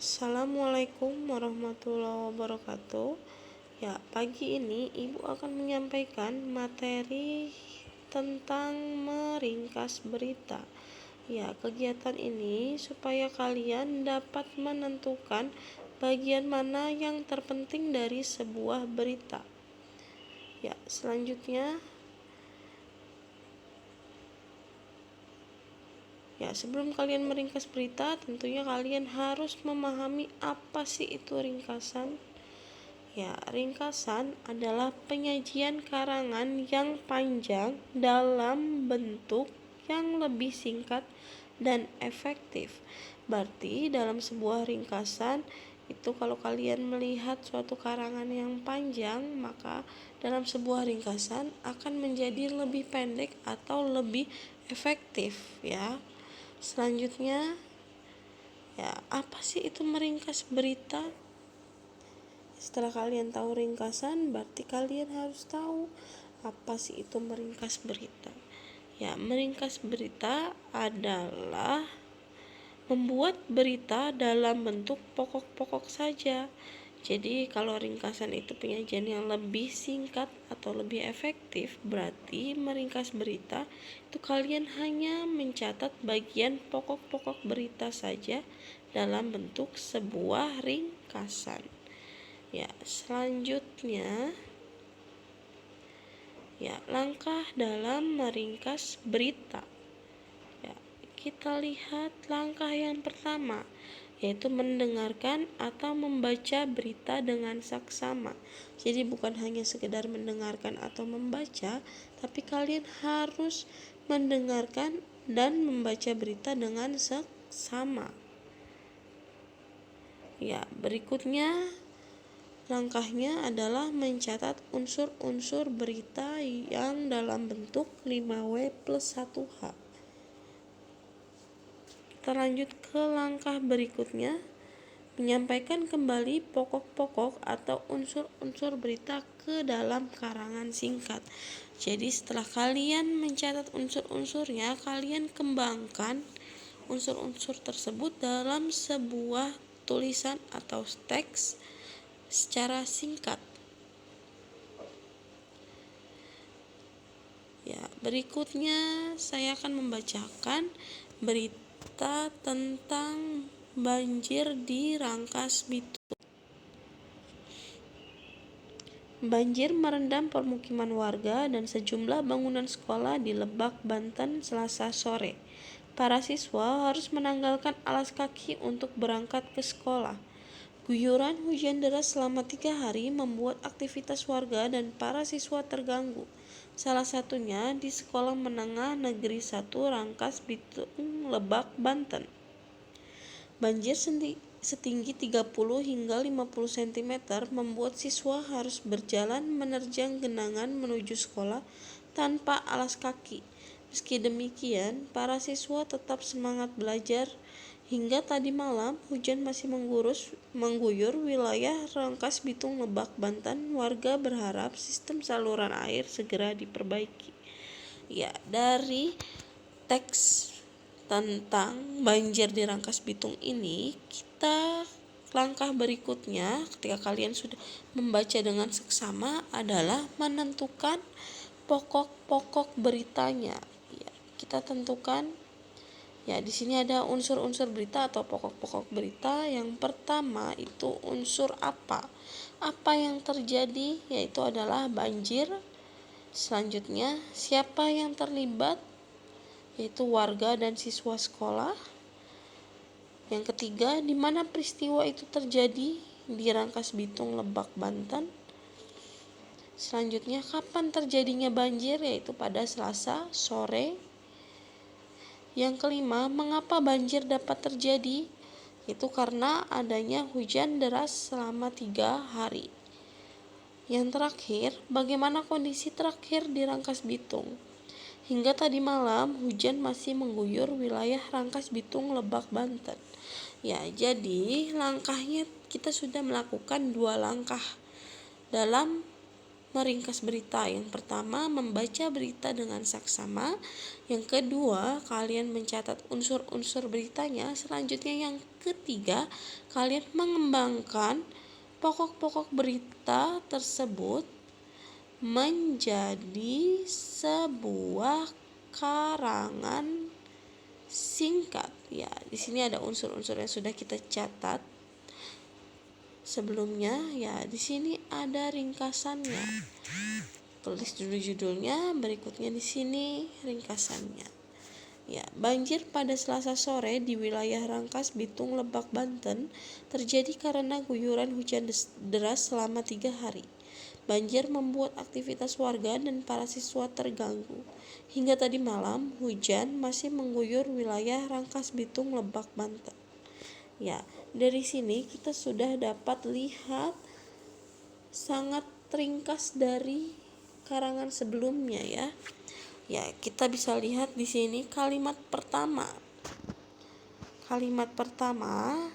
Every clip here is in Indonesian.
Assalamualaikum warahmatullahi wabarakatuh. Ya, pagi ini Ibu akan menyampaikan materi tentang meringkas berita. Ya, kegiatan ini supaya kalian dapat menentukan bagian mana yang terpenting dari sebuah berita. Ya, selanjutnya sebelum kalian meringkas berita, tentunya kalian harus memahami apa sih itu ringkasan. Ya, ringkasan adalah penyajian karangan yang panjang dalam bentuk yang lebih singkat dan efektif. Berarti dalam sebuah ringkasan itu kalau kalian melihat suatu karangan yang panjang, maka dalam sebuah ringkasan akan menjadi lebih pendek atau lebih efektif ya. Selanjutnya, apa sih itu meringkas berita? Setelah kalian tahu ringkasan, berarti kalian harus tahu apa sih itu meringkas berita. Ya, meringkas berita adalah membuat berita dalam bentuk pokok-pokok saja. Jadi kalau ringkasan itu penyajian yang lebih singkat atau lebih efektif, berarti meringkas berita itu kalian hanya mencatat bagian pokok-pokok berita saja dalam bentuk sebuah ringkasan. Ya, selanjutnya langkah dalam meringkas berita. Ya, kita lihat langkah yang pertama, yaitu mendengarkan atau membaca berita dengan saksama. Jadi bukan hanya sekedar mendengarkan atau membaca, tapi kalian harus mendengarkan dan membaca berita dengan saksama. Ya, berikutnya langkahnya adalah mencatat unsur-unsur berita yang dalam bentuk 5W+1H. Kita lanjut ke langkah berikutnya, menyampaikan kembali pokok-pokok atau unsur-unsur berita ke dalam karangan singkat. Jadi setelah kalian mencatat unsur-unsurnya, kalian kembangkan unsur-unsur tersebut dalam sebuah tulisan atau teks secara singkat. Ya, berikutnya saya akan membacakan berita tentang banjir di Rangkas Bitung. Banjir merendam permukiman warga dan sejumlah bangunan sekolah di Lebak, Banten, Selasa sore. Para siswa harus menanggalkan alas kaki untuk berangkat ke sekolah. Guyuran hujan deras selama 3 hari membuat aktivitas warga dan para siswa terganggu. Salah satunya di Sekolah Menengah Negeri 1 Rangkas Bitung, Lebak, Banten. Banjir setinggi 30 hingga 50 cm membuat siswa harus berjalan menerjang genangan menuju sekolah tanpa alas kaki. Meski demikian, para siswa tetap semangat belajar. Hingga tadi malam, hujan masih mengguyur wilayah Rangkas Bitung, Lebak, Banten. Warga berharap sistem saluran air segera diperbaiki. Ya, dari teks tentang banjir di Rangkas Bitung ini, kita langkah berikutnya ketika kalian sudah membaca dengan seksama adalah menentukan pokok-pokok beritanya. Ya, kita tentukan. Ya, di sini ada unsur-unsur berita atau pokok-pokok berita. Yang pertama itu unsur apa? Apa yang terjadi? Yaitu adalah banjir. Selanjutnya, siapa yang terlibat? Yaitu warga dan siswa sekolah. Yang ketiga, di mana peristiwa itu terjadi? Di Rangkas Bitung, Lebak, Banten. Selanjutnya, kapan terjadinya banjir? Yaitu pada Selasa sore. Yang kelima, mengapa banjir dapat terjadi? Itu karena adanya hujan deras selama 3 hari. Yang terakhir, bagaimana kondisi terakhir di Rangkas Bitung? Hingga tadi malam, hujan masih mengguyur wilayah Rangkas Bitung, Lebak, Banten. Ya, jadi langkahnya kita sudah melakukan 2 langkah dalam meringkas berita. Yang pertama, membaca berita dengan saksama. Yang kedua, kalian mencatat unsur-unsur beritanya. Selanjutnya yang ketiga, kalian mengembangkan pokok-pokok berita tersebut menjadi sebuah karangan singkat. Ya, di sini ada unsur-unsur yang sudah kita catat sebelumnya. Ya, di sini ada ringkasannya. Tulis dulu judulnya, berikutnya di sini ringkasannya. Ya, banjir pada Selasa sore di wilayah Rangkas Bitung, Lebak, Banten terjadi karena guyuran hujan deras selama 3 hari. Banjir membuat aktivitas warga dan para siswa terganggu. Hingga tadi malam, hujan masih mengguyur wilayah Rangkas Bitung, Lebak, Banten. Ya, dari sini kita sudah dapat lihat sangat ringkas dari karangan sebelumnya ya. Ya, kita bisa lihat di sini kalimat pertama. Kalimat pertama,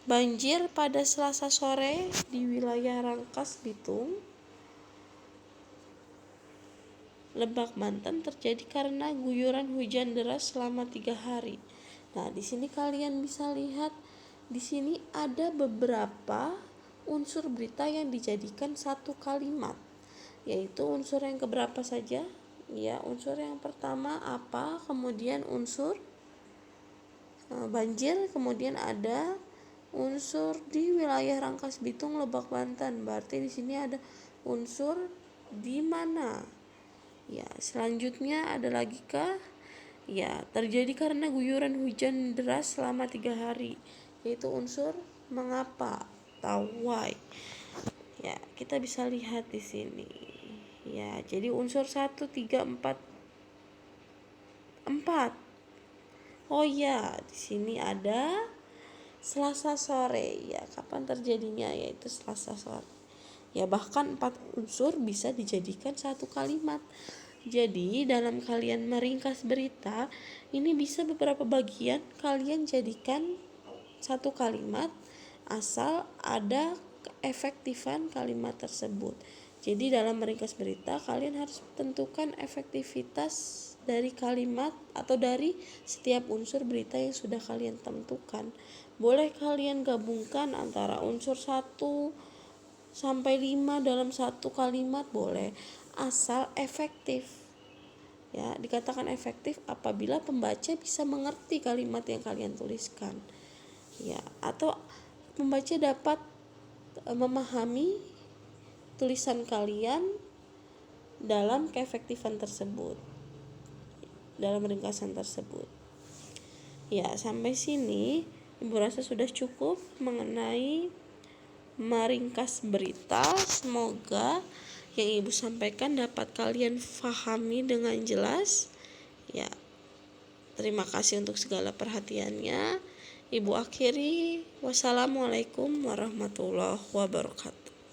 banjir pada Selasa sore di wilayah Rangkas Bitung, Lebak, Banten terjadi karena guyuran hujan deras selama 3 hari. Nah, di sini kalian bisa lihat di sini ada beberapa unsur berita yang dijadikan satu kalimat. Yaitu unsur yang keberapa saja? Ya, unsur yang pertama apa, kemudian unsur banjir, kemudian ada unsur di wilayah Rangkas Bitung, Lebak, Banten. Berarti di sini ada unsur di mana. Ya, selanjutnya ada lagi kah? Ya, terjadi karena guyuran hujan deras selama 3 hari, yaitu unsur mengapa atau why. Ya, kita bisa lihat di sini. Ya, jadi unsur 1, 3, 4. Oh ya, di sini ada Selasa sore. Ya, kapan terjadinya? Yaitu Selasa sore. Ya, bahkan 4 unsur bisa dijadikan satu kalimat. Jadi dalam kalian meringkas berita, ini bisa beberapa bagian kalian jadikan satu kalimat asal ada keefektifan kalimat tersebut. Jadi dalam meringkas berita, kalian harus tentukan efektivitas dari kalimat atau dari setiap unsur berita yang sudah kalian tentukan. Boleh kalian gabungkan antara unsur 1 sampai 5 dalam satu kalimat, boleh, asal efektif. Ya, dikatakan efektif apabila pembaca bisa mengerti kalimat yang kalian tuliskan. Ya, atau pembaca dapat memahami tulisan kalian dalam keefektifan tersebut, dalam ringkasan tersebut. Ya, sampai sini Ibu rasa sudah cukup mengenai meringkas berita. Semoga yang Ibu sampaikan dapat kalian fahami dengan jelas. Ya, terima kasih untuk segala perhatiannya. Ibu akhiri, wassalamualaikum warahmatullahi wabarakatuh.